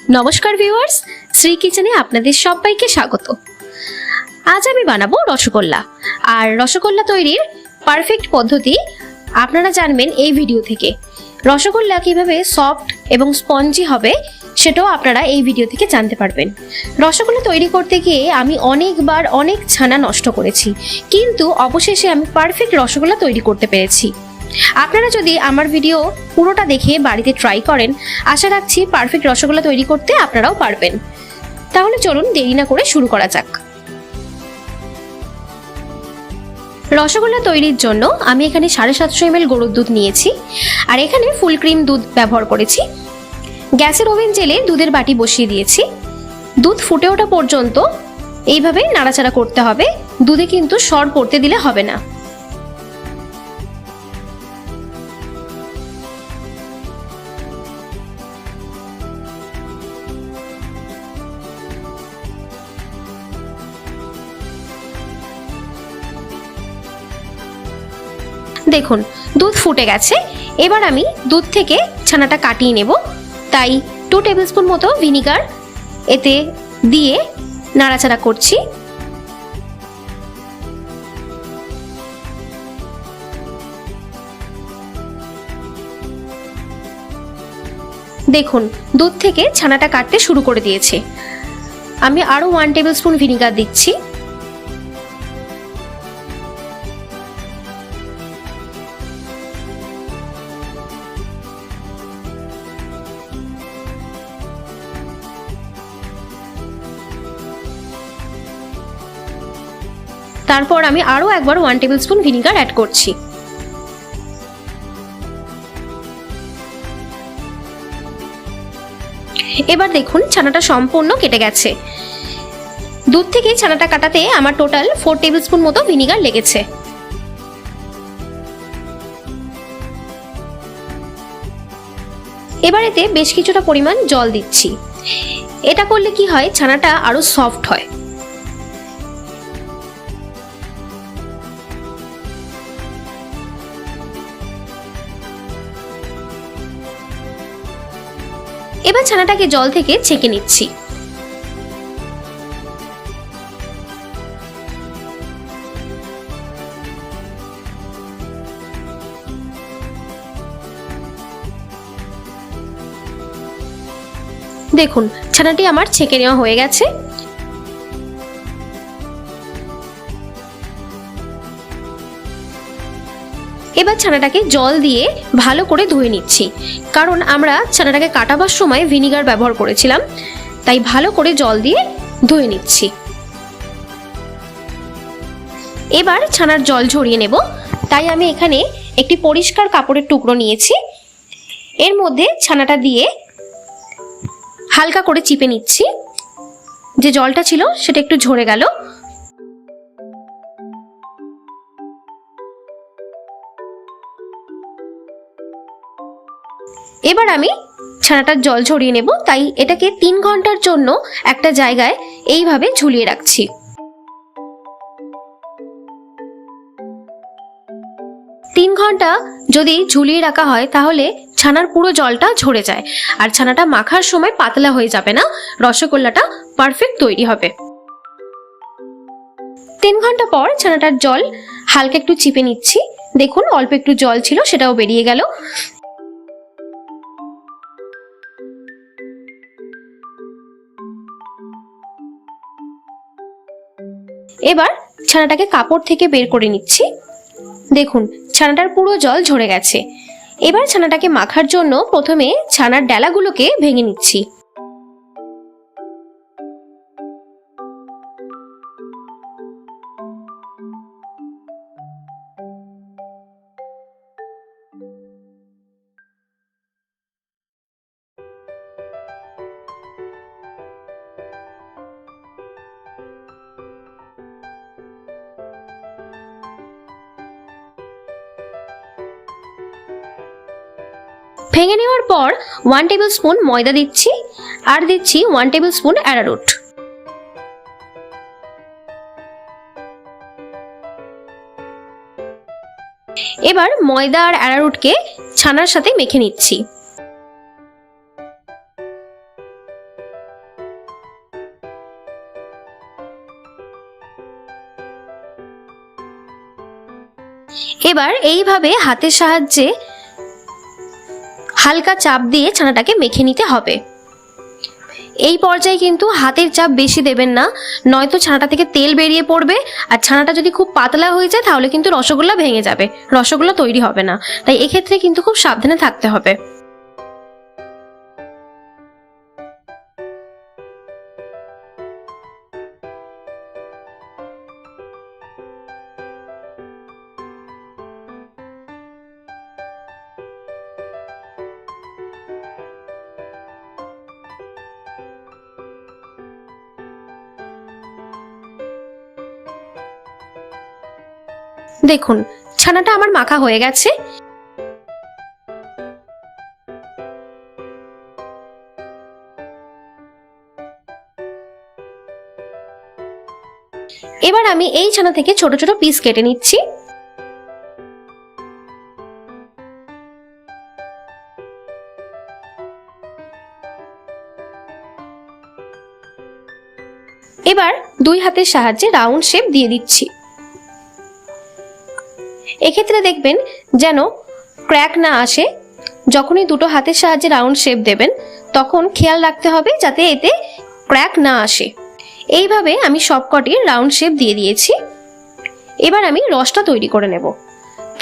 নমস্কার ভিউয়ার্স, শ্রী কিচেনে আপনাদের সবাইকে স্বাগত। আজ আমি বানাবো রসগোল্লা। আর রসগোল্লা তৈরির পারফেক্ট পদ্ধতি আপনারা জানবেন এই ভিডিও থেকে। রসগোল্লা কিভাবে সফট এবং স্পঞ্জি হবে সেটাও আপনারা এই ভিডিও থেকে জানতে পারবেন। রসগোল্লা তৈরি করতে গিয়ে আমি অনেকবার অনেক ছানা নষ্ট করেছি, কিন্তু অবশেষে আমি পারফেক্ট রসগোল্লা তৈরি করতে পেরেছি। আপনারা যদি আমার ভিডিও পুরোটা দেখে বাড়িতে ট্রাই করেন, আশা রাখছি পারফেক্ট রসগোল্লা তৈরি করতে আপনারাও পারবেন। তাহলে চলুন দেরি না করে শুরু করা যাক। রসগোল্লা তৈরির জন্য আমি এখানে 750 ml গরুর দুধ নিয়েছি, আর এখানে ফুল ক্রিম দুধ ব্যবহার করেছি। গ্যাসের ওভেন জেলে দুধের বাটি বসিয়ে দিয়েছি। দুধ ফুটে ওঠা পর্যন্ত এইভাবে নাড়াচাড়া করতে হবে, দুধে কিন্তু সর পড়তে দিলে হবে না। দেখুন দুধ ফুটে গেছে। এবার আমি দুধ থেকে ছানাটা কাটিয়ে নেব, তাই 2 টেবিলস্পুন মতো ভিনিগার এতে দিয়ে নাড়াচাড়া করছি। দেখুন দুধ থেকে ছানাটা কাটতে শুরু করে দিয়েছে। আমি আরো 1 টেবিলস্পুন ভিনিগার দিচ্ছি। তারপর আমি আরো একবার 1 টেবিলস্পুন ভিনিগার অ্যাড করছি। এবার দেখুন ছানাটা সম্পূর্ণ কেটে গেছে। দুধ থেকে ছানাটা কাটাতে আমার টোটাল 4 টেবিলস্পুন মতো ভিনিগার লেগেছে। এবার এতে বেশ কিছুটা পরিমাণ জল দিচ্ছি। এটা করলে কি হয়, ছানাটা আরো সফট হয়। এবার ছানাটাকে জল থেকে ছেঁকে নিচ্ছি। দেখুন ছানাটি আমার ছেঁকে নেওয়া হয়ে গেছে। এবার ছানাটাকে জল দিয়ে ভালো করে ধুয়ে নিচ্ছি, কারণ আমরা ছানাটাকে কাটাবার সময় ভিনিগার ব্যবহার করেছিলাম, তাই ভালো করে জল দিয়ে ধুয়ে নিচ্ছি। এবার ছানার জল ঝরিয়ে নেব, তাই আমি এখানে একটি পরিষ্কার কাপড়ের টুকরো নিয়েছি। এর মধ্যে ছানাটা দিয়ে হালকা করে চিপে নিচ্ছি। যে জলটা ছিল সেটা একটু ঝরে গেল। এবার আমি ছানাটার জল ঝরিয়ে নেব, তাই এটাকে 3 ঘন্টার জন্য একটা জায়গায় এইভাবে ঝুলিয়ে রাখছি। তিন ঘন্টা যদি ঝুলিয়ে রাখা হয় তাহলে ছানার পুরো জলটা ঝরে যায়, আর ছানাটা মাখার সময় পাতলা হয়ে যাবে না, রসগোল্লাটা পারফেক্ট তৈরি হবে। 3 ঘন্টা পর ছানাটার জল হালকা একটু চিপে নিচ্ছি। দেখুন অল্প একটু জল ছিল, সেটাও বেরিয়ে গেল। এবার ছানাটাকে কাপড় থেকে বের করে নিচ্ছি। দেখুন ছানাটার পুরো জল ঝরে গেছে। এবার ছানাটাকে মাখার জন্য প্রথমে ছানার ডালাগুলোকে ভেঙে নিচ্ছি। ভেঙে নেওয়ার পর 1 টেবিলস্পুন ময়দা দিচ্ছি, আর দিচ্ছি 1 টেবিলস্পুন অ্যারারুট। এবার ময়দা আর অ্যারারুটকে ছানার সাথে মেখে নিচ্ছি। এবার এইভাবে হাতের সাহায্যে হালকা চাপ দিয়ে ছানাটাকে মেখে নিতে হবে। এই পর্যায়ে কিন্তু হাতের চাপ বেশি দেবেন না, নয়তো ছানাটা থেকে তেল বেরিয়ে পড়বে, আর ছানাটা যদি খুব পাতলা হয়ে যায় তাহলে কিন্তু রসগোল্লা ভেঙে যাবে, রসগোল্লা তৈরি হবে না। তাই এক্ষেত্রে কিন্তু খুব সাবধানে থাকতে হবে। দেখুন ছানাটা আমার মাখা হয়ে গেছে। এবার আমি এই ছানা থেকে ছোট ছোট পিস কেটে নিচ্ছি। এবার দুই হাতের সাহায্যে রাউন্ড শেপ দিয়ে দিচ্ছি। এক্ষেত্রে দেখবেন যেন ক্র্যাক না আসে। যখনই দুটো হাতের সাহায্যে রাউন্ড শেপ দেবেন তখন খেয়াল রাখতে হবে যাতে এতে ক্র্যাক না আসে। এইভাবে আমি সবকটির রাউন্ড শেপ দিয়ে দিয়েছি। এবার আমি রসটা তৈরি করে নেব।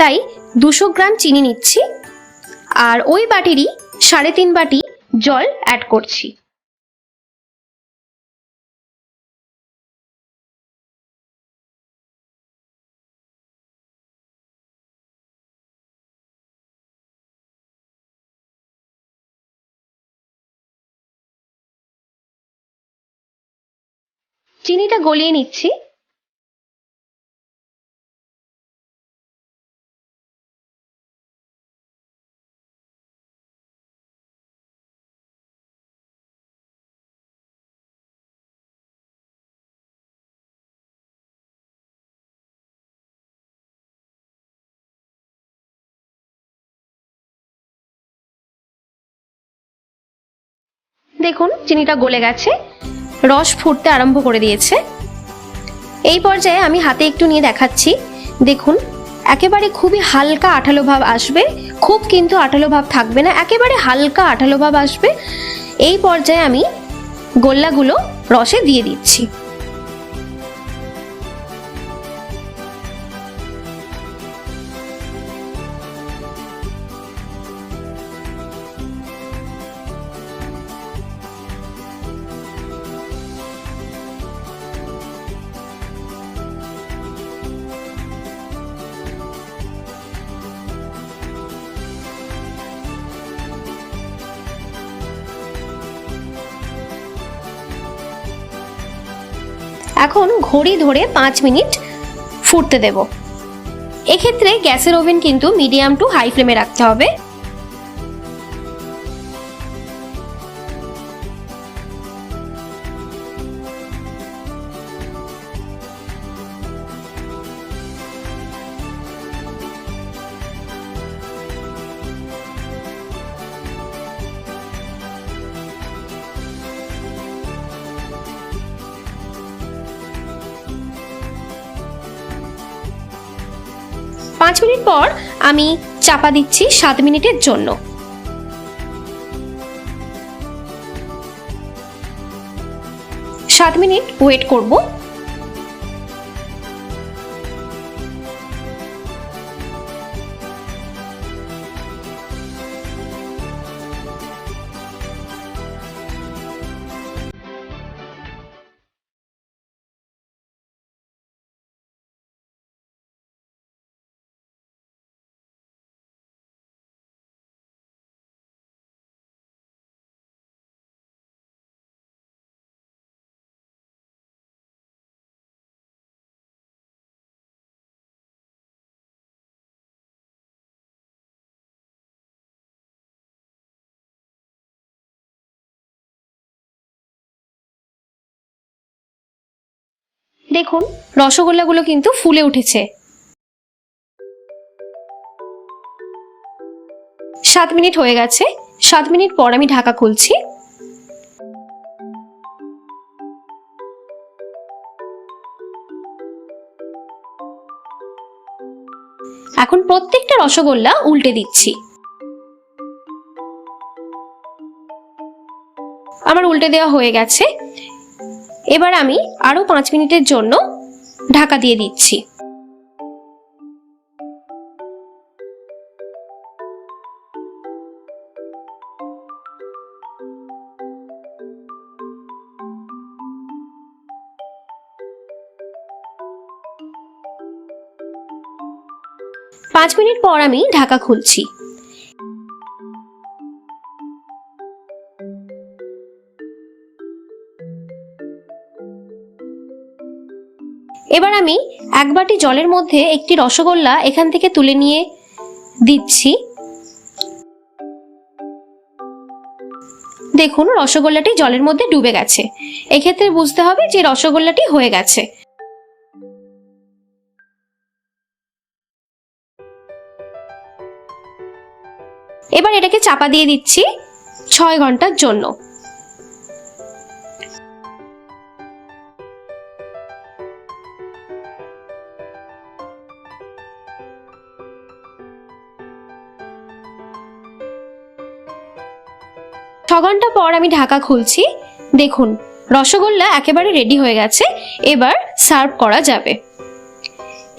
তাই 200 গ্রাম চিনি নিচ্ছি, আর ওই বাটিরই 3.5 বাটি জল অ্যাড করছি। চিনিটা গলিয়ে নিচ্ছি। দেখুন চিনিটা গলে গেছে, রস ফুটতে আরম্ভ করে দিয়েছে। এই পর্যায়ে আমি হাতে একটু নিয়ে দেখাচ্ছি। দেখুন একেবারে খুবই হালকা আঠালো ভাব আসবে, খুব কিন্তু আঠালো ভাব থাকবে না, একেবারে হালকা আঠালো ভাব আসবে। এই পর্যায়ে আমি গোল্লাগুলো রসে দিয়ে দিচ্ছি। এখন ঘড়ি ধরে 5 মিনিট ফুটতে দেব। এক্ষেত্রে গ্যাসের ওভেন কিন্তু মিডিয়াম টু হাই ফ্লেমে রাখতে হবে। পাঁচ মিনিট পর আমি চাপা দিচ্ছি 7 মিনিটের জন্য। 7 মিনিট ওয়েট করব। দেখুন রসগোল্লাগুলো কিন্তু ফুলে উঠেছে। 7 মিনিট হয়ে গেছে। 7 মিনিট পর আমি ঢাকা খুলছি। এখন প্রত্যেকটা রসগোল্লা উল্টে দিচ্ছি। আমার উল্টে দেওয়া হয়ে গেছে। এবার আমি আরো 5 মিনিটের জন্য ঢাকা দিয়ে দিচ্ছি। পাঁচ মিনিট পর আমি ঢাকা খুলছি। এবার আমি এক বাটি জলের মধ্যে একটি রসগোল্লা এখান থেকে তুলে নিয়ে দিচ্ছি। দেখুন রসগোল্লাটি জলের মধ্যে ডুবে গেছে। এক্ষেত্রে বুঝতে হবে যে রসগোল্লাটি হয়ে গেছে। এবার এটাকে চাপা দিয়ে দিচ্ছি 6 ঘন্টার জন্য। ছ ঘন্টা পর আমি ঢাকা খুলছি। দেখুন রসগোল্লা একেবারে রেডি হয়ে গেছে। এবার সার্ভ করা যাবে।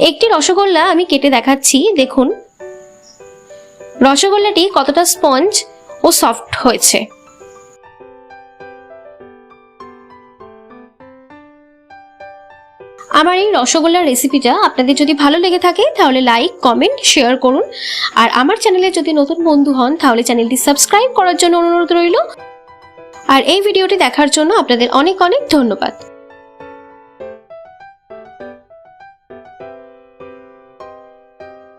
একটি রসগোল্লা আমি কেটে দেখাচ্ছি। দেখুন রসগোল্লাটি কতটা স্পঞ্জ ও সফট হয়েছে। আমার এই রসগোল্লার রেসিপিটা আপনাদের যদি ভালো লেগে থাকে তাহলে লাইক, কমেন্ট, শেয়ার করুন। আর আমার চ্যানেলে যদি নতুন বন্ধু হন তাহলে চ্যানেলটি সাবস্ক্রাইব করার জন্য অনুরোধ রইল। আর এই ভিডিওটি দেখার জন্য আপনাদের অনেক অনেক ধন্যবাদ।